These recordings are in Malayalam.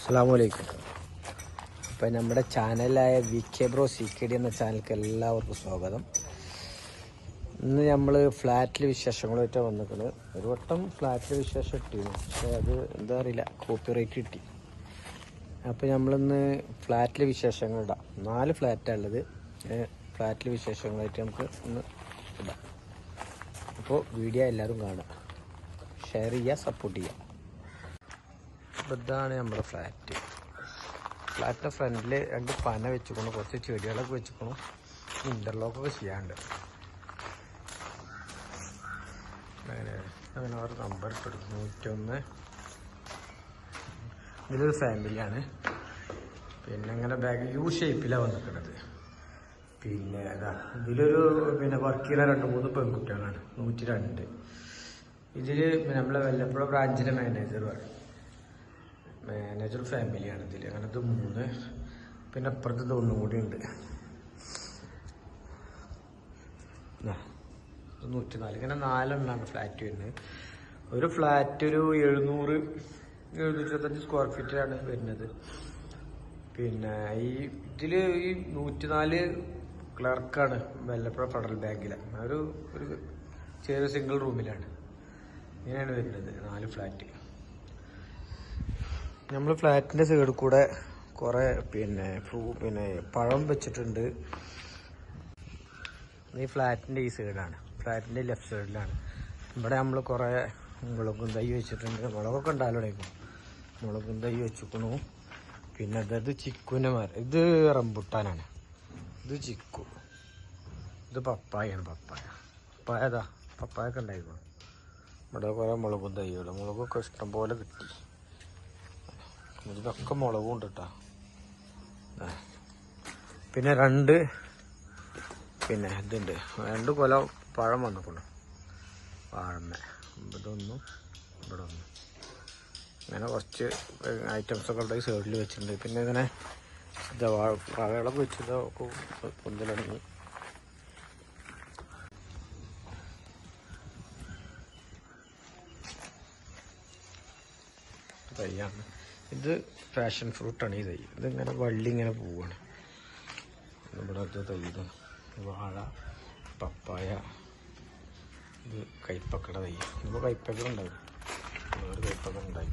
അസ്സലാമലൈക്കും. അപ്പം നമ്മുടെ ചാനലായ VK Bro CKD എന്ന ചാനലിലേക്ക് എല്ലാവർക്കും സ്വാഗതം. ഇന്ന് നമ്മൾ ഫ്ലാറ്റിൽ വിശേഷങ്ങളുമായിട്ട് വന്നിരിക്കുന്നത്. ഒരു വട്ടം ഫ്ലാറ്റിൽ വിശേഷം ഇട്ടിരുന്നു, പക്ഷേ അത് എന്താ അറിയില്ല, കോപ്പിറൈറ്റ് കിട്ടി. അപ്പോൾ നമ്മളിന്ന് ഫ്ലാറ്റിൽ വിശേഷങ്ങൾ ഇടാം. 4 ഫ്ലാറ്റാണ് ഉള്ളത്. ഫ്ലാറ്റിൽ വിശേഷങ്ങളായിട്ട് നമുക്ക് ഇന്ന് ഇടാം. അപ്പോൾ വീഡിയോ എല്ലാവരും കാണുക, ഷെയർ ചെയ്യുക, സപ്പോർട്ട് ചെയ്യുക. അപ്പോൾ ഇതാണ് നമ്മുടെ ഫ്ലാറ്റിൻ്റെ ഫ്രണ്ടിൽ 2 പന വെച്ചിക്കണം, കുറച്ച് ചെടികളൊക്കെ വെച്ചിക്കണം, ഇൻ്റർലോക്കൊക്കെ ചെയ്യാണ്ട്. അങ്ങനെ ഒരു നമ്പർ ഇട്ടെടുക്കും, 101. ഇതിലൊരു ഫാമിലിയാണ്. പിന്നെ അങ്ങനെ ബാഗ് U ഷേപ്പിലാണ് വന്നിരിക്കുന്നത്. പിന്നെ ഇതിലൊരു വർക്ക് ചെയ്യുന്ന 2-3 പെൺകുട്ടികളാണ്. 102. ഇതിൽ നമ്മളെ വല്ലപ്പുഴ ബ്രാഞ്ചിലെ മാനേജർ ഫാമിലിയാണ് ഇതിൽ. അങ്ങനത്തെ 3. പിന്നെ അപ്പുറത്ത് ഒന്നും കൂടി ഉണ്ട്. 104. ഇങ്ങനെ 4 എണ്ണമാണ് ഫ്ലാറ്റ് വരുന്നത്. ഒരു ഫ്ലാറ്റ് ഒരു 725 സ്ക്വയർ ഫീറ്റിലാണ് വരുന്നത്. പിന്നെ ഇതിൽ ഈ 104 ക്ലർക്കാണ് വല്ലപ്പുഴ ഫെഡറൽ ബാങ്കിലെ. ഒരു ചെറിയ സിംഗിൾ റൂമിലാണ്. ഇങ്ങനെയാണ് വരുന്നത് 4 ഫ്ലാറ്റ്. നമ്മൾ ഫ്ലാറ്റിൻ്റെ സൈഡിൽ കൂടെ കുറേ പഴം വെച്ചിട്ടുണ്ട്. ഈ ഫ്ലാറ്റിൻ്റെ ഈ സൈഡാണ്, ഫ്ലാറ്റിൻ്റെ ലെഫ്റ്റ് സൈഡിലാണ്. ഇവിടെ നമ്മൾ കുറേ മുളകും തൈ വെച്ചിട്ടുണ്ട്. മുളകൊക്കെ ഉണ്ടാലോടേക്കും. മുളകും തൈ വെച്ചിക്കണു. പിന്നെ ഇത് ചിക്കുവിൻ്റെ മരം. ഇത് റംബുട്ടാനാണ്. ഇത് ചിക്കു. ഇത് പപ്പായാണ്. പപ്പായൊക്കെ ഉണ്ടായിരിക്കണം. ഇവിടെ കുറേ മുളകും തൈകൾ. മുളകൊക്കെ ഇഷ്ടം പോലെ കിട്ടി. ഇതൊക്കെ മുളകും ഉണ്ട് കേട്ടോ. പിന്നെ 2 ഇതുണ്ട്, 2 കൊല പഴം വന്നിട്ടുണ്ട്. വാഴമ്മ ഇതൊന്നും ഇവിടെ ഒന്നും. അങ്ങനെ കുറച്ച് ഐറ്റംസൊക്കെ ഉണ്ട് സൈഡിൽ വെച്ചിട്ടുണ്ട്. പിന്നെ ഇങ്ങനെ വാഴകളൊക്കെ വെച്ചിട്ടൊക്കെ പൊന്തലടങ്ങി. തൈയാണ് ഇത്. പാഷൻ ഫ്രൂട്ടാണ് ഈ തൈ. ഇതിങ്ങനെ വള്ളി ഇങ്ങനെ പോവാണ്. നമ്മുടെ തൈ ഇതാണ്. വാഴ, പപ്പായ, ഇത് കൈപ്പക്കയുടെ തൈ. ഇപ്പോൾ കൈപ്പക്ക ഉണ്ടാവും. ഒരു കൈപ്പക്ക ഉണ്ടായി.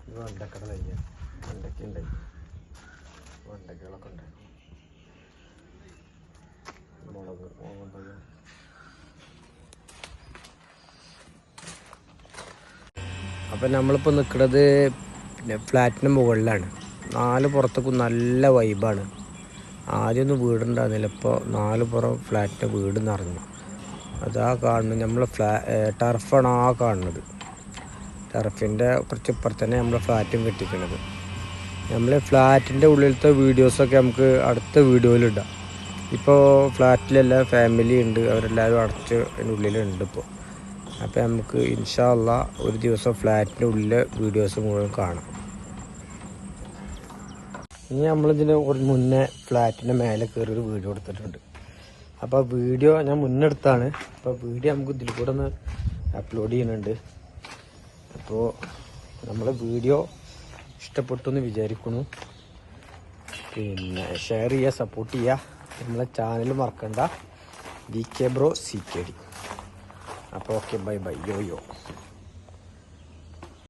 ഇത് വെണ്ടക്കയുടെ തൈയാണ്. വെണ്ടയ്ക്ക ഉണ്ടായി. വെണ്ടക്കകളൊക്കെ ഉണ്ടായി. മുളക് തൈ. അപ്പം നമ്മളിപ്പോൾ നിൽക്കുന്നത് ഫ്ലാറ്റിന് മുകളിലാണ്. 4 പുറത്തേക്കും നല്ല വൈബാണ്. ആദ്യമൊന്നും വീടുണ്ടായിരുന്നില്ല. ഇപ്പോൾ 4 പുറം ഫ്ലാറ്റിൻ്റെ വീട് നിറഞ്ഞു. അതാ കാണുന്നത്. നമ്മൾ ടർഫാണ് ആ കാണുന്നത്. ടർഫിൻ്റെ കുറച്ച് ഇപ്പുറത്ത് തന്നെ നമ്മളെ ഫ്ലാറ്റും കെട്ടിക്കുന്നത്. നമ്മൾ ഫ്ലാറ്റിൻ്റെ ഉള്ളിലത്തെ വീഡിയോസൊക്കെ നമുക്ക് അടുത്ത വീഡിയോയിലിടാം. ഇപ്പോൾ ഫ്ലാറ്റിലെല്ലാം ഫാമിലി ഉണ്ട്, അവരെല്ലാവരും അടച്ച് അതിൻ്റെ ഉള്ളിലുണ്ട് ഇപ്പോൾ. അപ്പോൾ നമുക്ക് ഇൻഷാ അള്ളാ ഒരു ദിവസം ഫ്ലാറ്റിൻ്റെ ഉള്ളിലെ വീഡിയോസ് മുഴുവൻ കാണാം. ഇനി നമ്മളിതിന് മുന്നേ ഫ്ലാറ്റിൻ്റെ മേലെ കയറി ഒരു വീഡിയോ എടുത്തിട്ടുണ്ട്. അപ്പോൾ വീഡിയോ ഞാൻ മുന്നെടുത്താണ്. അപ്പോൾ വീഡിയോ നമുക്ക് ഇതിൽ കൂടെ ഒന്ന് അപ്ലോഡ് ചെയ്യുന്നുണ്ട്. അപ്പോൾ നമ്മളെ വീഡിയോ ഇഷ്ടപ്പെട്ടു എന്ന് വിചാരിക്കുന്നു. പിന്നെ ഷെയർ ചെയ്യുക, സപ്പോർട്ട് ചെയ്യുക. നമ്മളെ ചാനൽ മറക്കണ്ട, VK Bro CKD. അപ്പോൾ ഓക്കെ, ബൈ യോ.